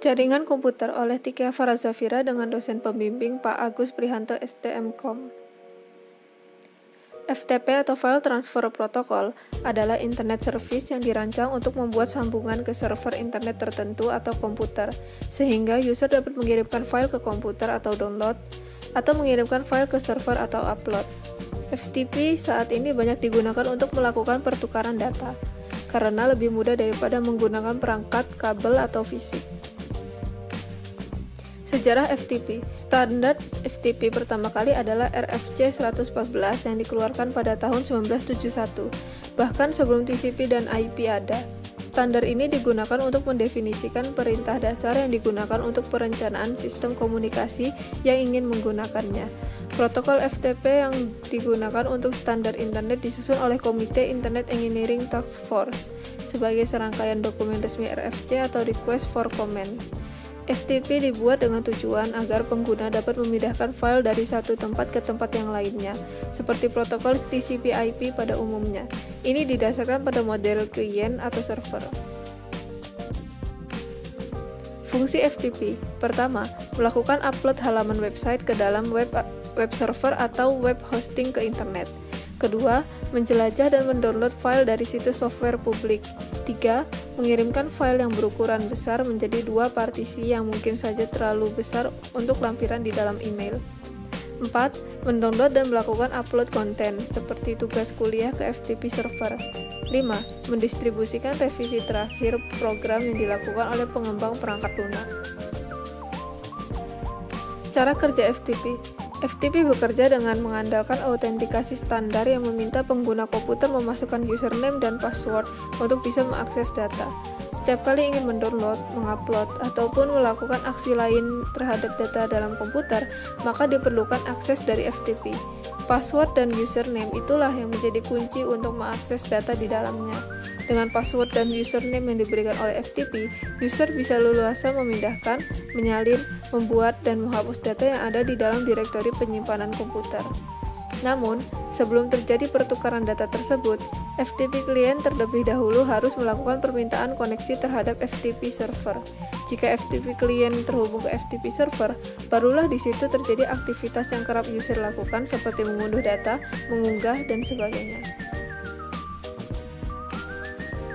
Jaringan komputer oleh Tikia Farazafira dengan dosen pembimbing Pak Agus Prihanto STMKOM. FTP atau File Transfer Protocol adalah Internet Service yang dirancang untuk membuat sambungan ke server internet tertentu atau komputer, sehingga user dapat mengirimkan file ke komputer atau download, atau mengirimkan file ke server atau upload. FTP saat ini banyak digunakan untuk melakukan pertukaran data, karena lebih mudah daripada menggunakan perangkat kabel atau fisik. Sejarah FTP. Standar FTP pertama kali adalah RFC 114 yang dikeluarkan pada tahun 1971, bahkan sebelum TCP dan IP ada. Standar ini digunakan untuk mendefinisikan perintah dasar yang digunakan untuk perencanaan sistem komunikasi yang ingin menggunakannya. Protokol FTP yang digunakan untuk standar internet disusun oleh Komite Internet Engineering Task Force sebagai serangkaian dokumen resmi RFC atau Request for Comment. FTP dibuat dengan tujuan agar pengguna dapat memindahkan file dari satu tempat ke tempat yang lainnya, seperti protokol TCP/IP pada umumnya. Ini didasarkan pada model klien atau server. Fungsi FTP. Pertama, melakukan upload halaman website ke dalam web server atau web hosting ke internet. Kedua, menjelajah dan mendownload file dari situs software publik. 3. Mengirimkan file yang berukuran besar menjadi 2 partisi yang mungkin saja terlalu besar untuk lampiran di dalam email. 4. Mendownload dan melakukan upload konten, seperti tugas kuliah ke FTP server. 5. Mendistribusikan revisi terakhir program yang dilakukan oleh pengembang perangkat lunak. Cara kerja FTP. FTP bekerja dengan mengandalkan autentikasi standar yang meminta pengguna komputer memasukkan username dan password untuk bisa mengakses data. Setiap kali ingin mendownload, mengupload, ataupun melakukan aksi lain terhadap data dalam komputer, maka diperlukan akses dari FTP. Password dan username itulah yang menjadi kunci untuk mengakses data di dalamnya. Dengan password dan username yang diberikan oleh FTP, user bisa leluasa memindahkan, menyalin, membuat, dan menghapus data yang ada di dalam direktori penyimpanan komputer. Namun, sebelum terjadi pertukaran data tersebut, FTP klien terlebih dahulu harus melakukan permintaan koneksi terhadap FTP server. Jika FTP klien terhubung ke FTP server, barulah di situ terjadi aktivitas yang kerap user lakukan seperti mengunduh data, mengunggah, dan sebagainya.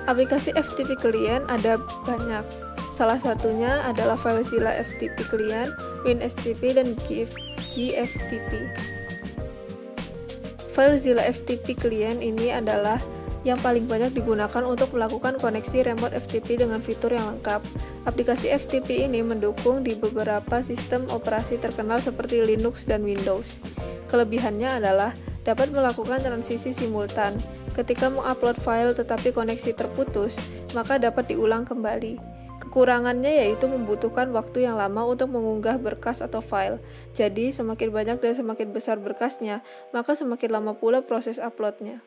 Aplikasi FTP klien ada banyak. Salah satunya adalah FileZilla FTP klien, WinSCP, dan GFTP. FileZilla FTP klien ini adalah yang paling banyak digunakan untuk melakukan koneksi remote FTP dengan fitur yang lengkap. Aplikasi FTP ini mendukung di beberapa sistem operasi terkenal seperti Linux dan Windows. Kelebihannya adalah dapat melakukan transisi simultan. Ketika mengupload file tetapi koneksi terputus, maka dapat diulang kembali. Kekurangannya yaitu membutuhkan waktu yang lama untuk mengunggah berkas atau file. Jadi, semakin banyak dan semakin besar berkasnya, maka semakin lama pula proses uploadnya.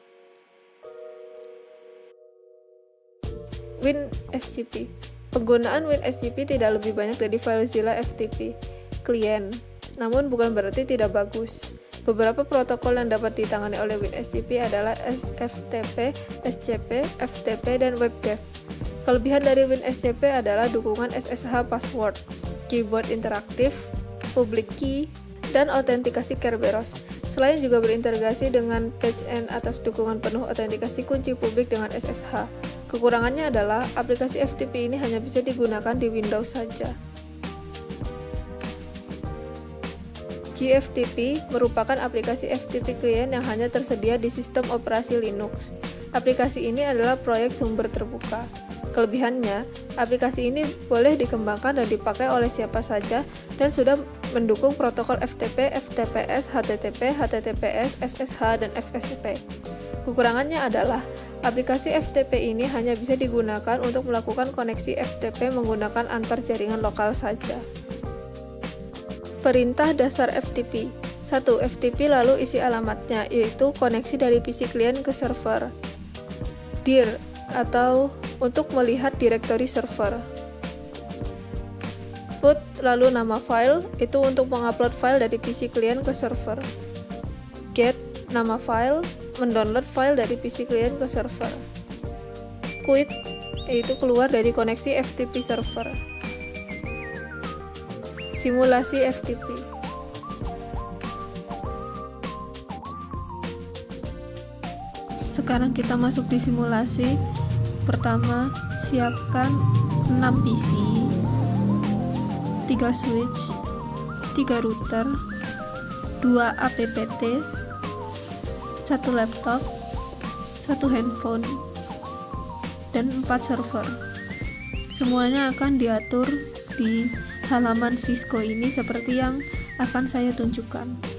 WinSCP. Penggunaan WinSCP tidak lebih banyak dari FileZilla FTP klien, namun bukan berarti tidak bagus. Beberapa protokol yang dapat ditangani oleh WinSCP adalah SFTP, SCP, FTP, dan WebDev. Kelebihan dari WinSCP adalah dukungan SSH password, keyboard interaktif, public key, dan autentikasi Kerberos. Selain juga berintegrasi dengan patch-end atas dukungan penuh autentikasi kunci publik dengan SSH. Kekurangannya adalah aplikasi FTP ini hanya bisa digunakan di Windows saja. GFTP merupakan aplikasi FTP klien yang hanya tersedia di sistem operasi Linux. Aplikasi ini adalah proyek sumber terbuka. Kelebihannya, aplikasi ini boleh dikembangkan dan dipakai oleh siapa saja dan sudah mendukung protokol FTP, FTPS, HTTP, HTTPS, SSH, dan FSP. Kekurangannya adalah aplikasi FTP ini hanya bisa digunakan untuk melakukan koneksi FTP menggunakan antar jaringan lokal saja. Perintah dasar FTP. 1. FTP lalu isi alamatnya, yaitu koneksi dari PC klien ke server. Dir atau untuk melihat direktori server. Put lalu nama file, itu untuk mengupload file dari PC klien ke server. Get nama file, mendownload file dari PC klien ke server. Quit, yaitu keluar dari koneksi FTP server. Simulasi FTP. Sekarang kita masuk di simulasi. Pertama, siapkan 6 PC, 3 switch, 3 router, 2 APPT, 1 laptop, 1 handphone, dan 4 server. Semuanya akan diatur di halaman Cisco ini seperti yang akan saya tunjukkan.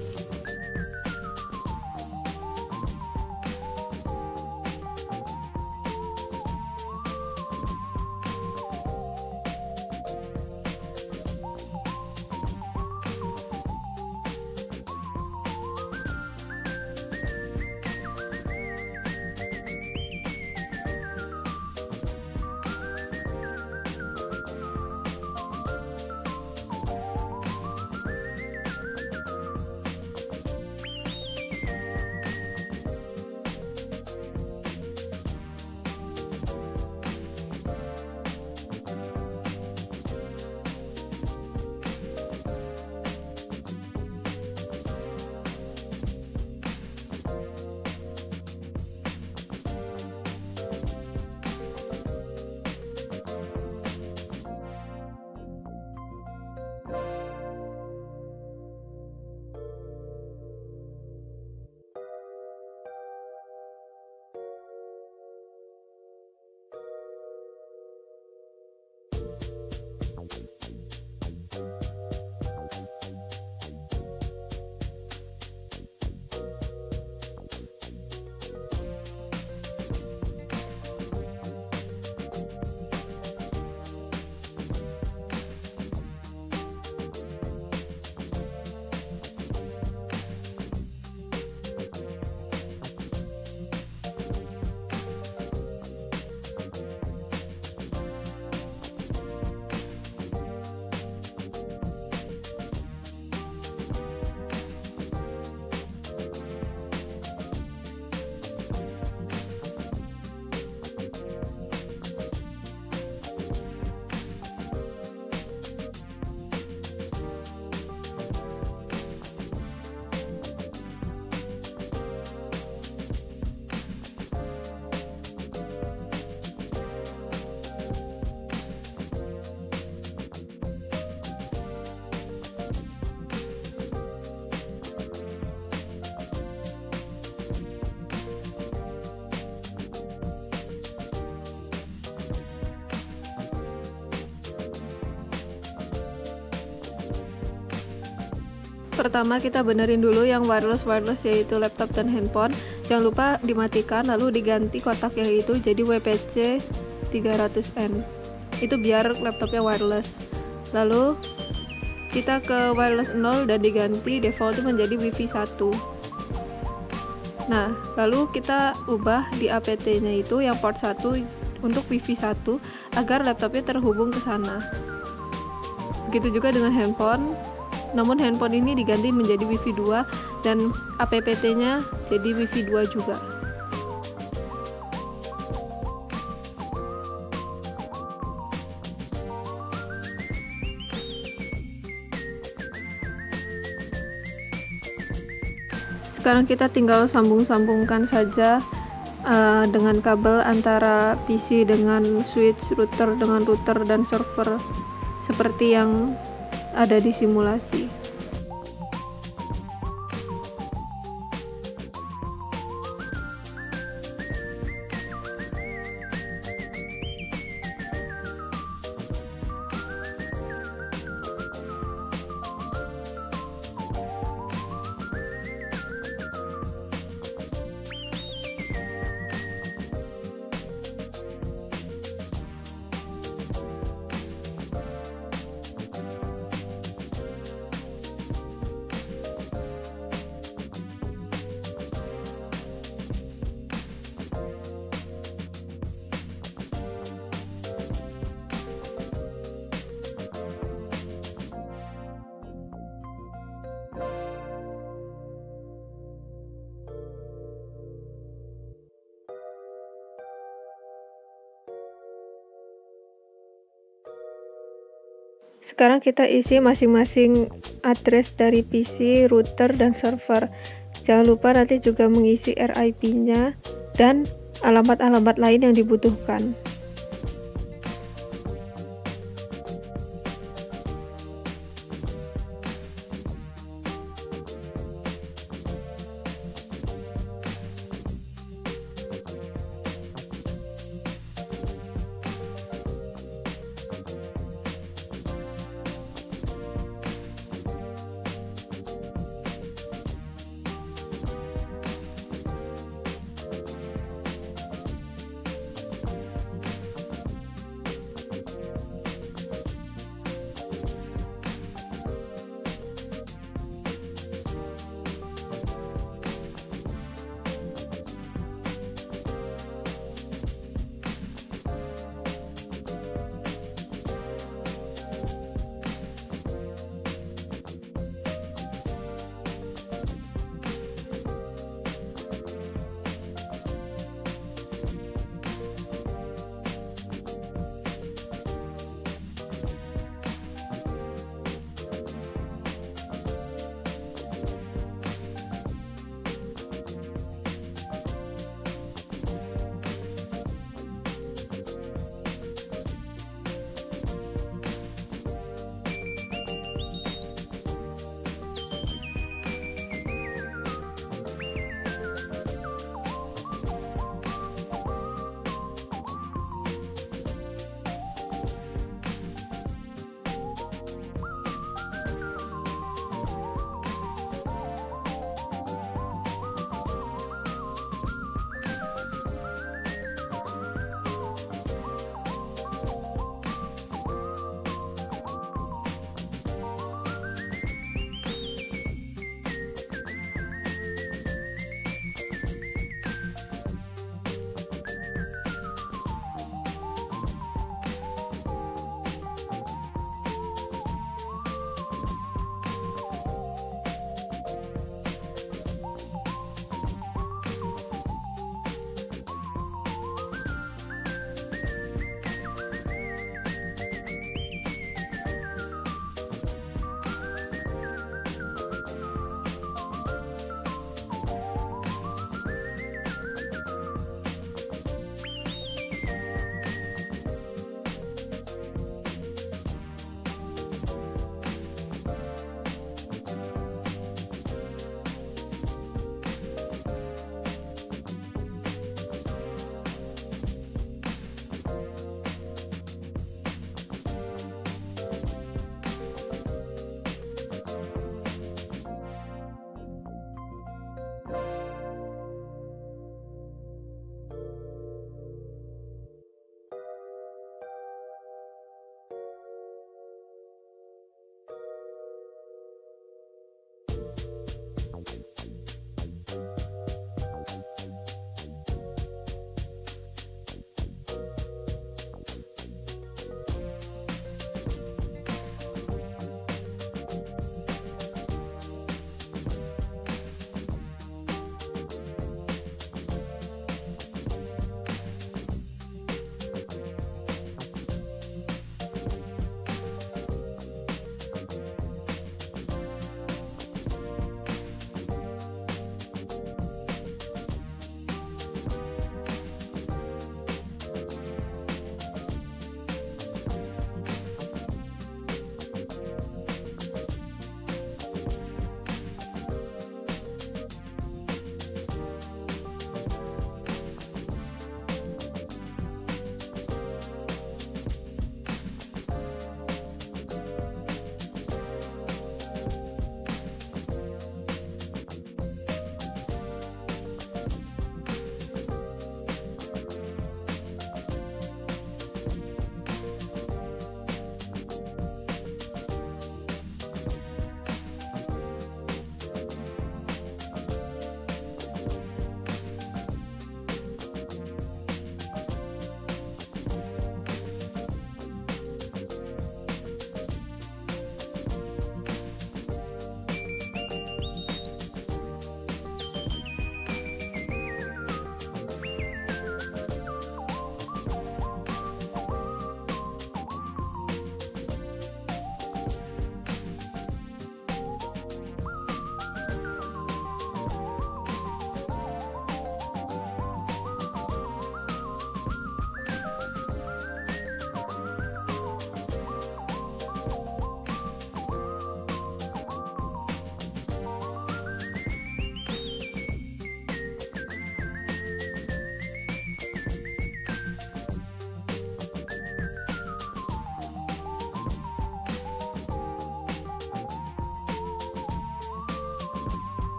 Pertama kita benerin dulu yang wireless yaitu laptop dan handphone. Jangan lupa dimatikan lalu diganti kotak yang itu jadi WPC 300N. Itu biar laptopnya wireless. Lalu kita ke wireless 0 dan diganti default menjadi Wi-Fi 1. Nah, lalu kita ubah di APT-nya itu yang port 1 untuk Wi-Fi 1 agar laptopnya terhubung ke sana. Begitu juga dengan handphone. Namun handphone ini diganti menjadi Wi-Fi 2 dan APPT-nya jadi Wi-Fi 2 juga. Sekarang kita tinggal sambung-sambungkan saja dengan kabel antara PC dengan switch, router dengan router dan server seperti yang ada di simulasi. Sekarang kita isi masing-masing address dari PC, router, dan server. Jangan lupa nanti juga mengisi RIP-nya dan alamat-alamat lain yang dibutuhkan.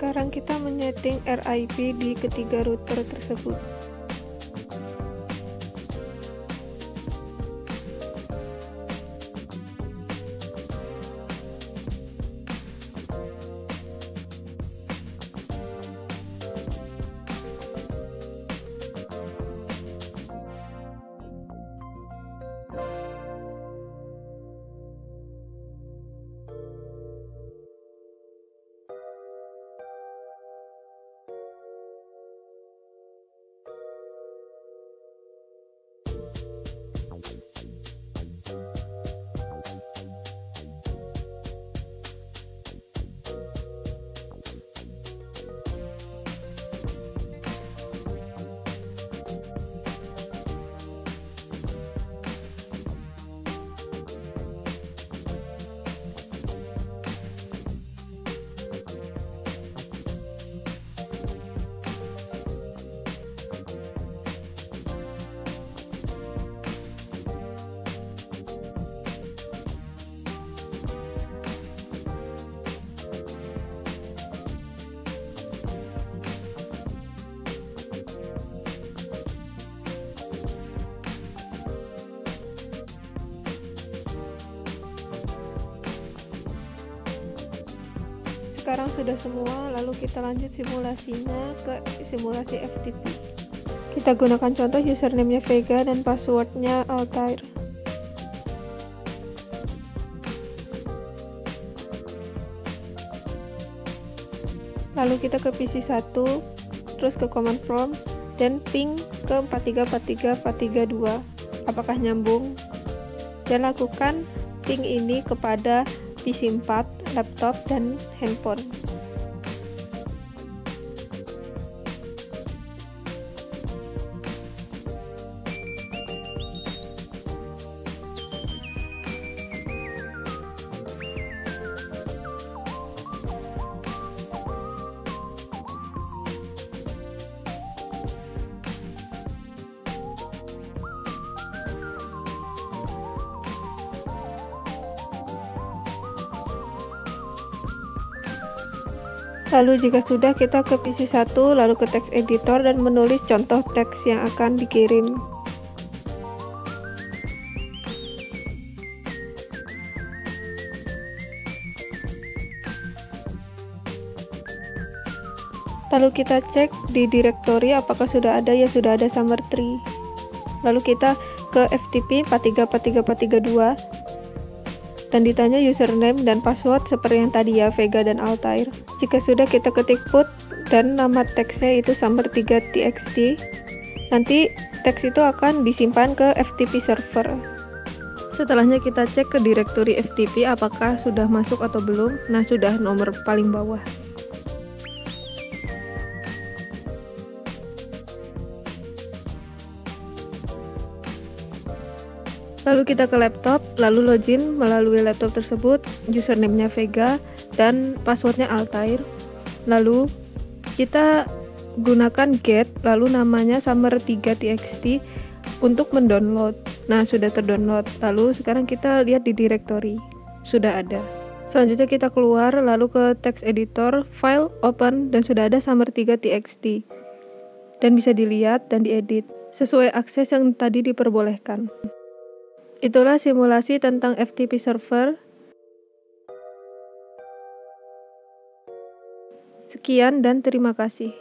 Sekarang kita menyeting RIP di ketiga router tersebut. Sekarang sudah semua, lalu kita lanjut simulasinya ke simulasi FTP. Kita gunakan contoh username-nya Vega dan password-nya Altair. Lalu kita ke PC 1, terus ke command prompt, dan ping ke 434342. Apakah nyambung? Dan lakukan ping ini kepada PC 4, laptop, dan handphone. Lalu jika sudah, kita ke PC 1, lalu ke text editor dan menulis contoh teks yang akan dikirim. Lalu kita cek di directory apakah sudah ada, ya sudah ada Summer Tree. Lalu kita ke FTP 434342 dan ditanya username dan password seperti yang tadi ya, Vega dan Altair. Jika sudah, kita ketik put dan nama teksnya itu summer3.txt. Nanti teks itu akan disimpan ke FTP server. Setelahnya kita cek ke directory FTP apakah sudah masuk atau belum. Nah, sudah, nomor paling bawah. Lalu kita ke laptop, lalu login melalui laptop tersebut, username-nya Vega dan passwordnya Altair. Lalu kita gunakan get, lalu namanya summer3.txt untuk mendownload. Nah, sudah terdownload. Lalu sekarang kita lihat di directory, sudah ada. Selanjutnya kita keluar, lalu ke text editor, file, open, dan sudah ada summer3.txt. Dan bisa dilihat dan diedit sesuai akses yang tadi diperbolehkan. Itulah simulasi tentang FTP server. Sekian dan terima kasih.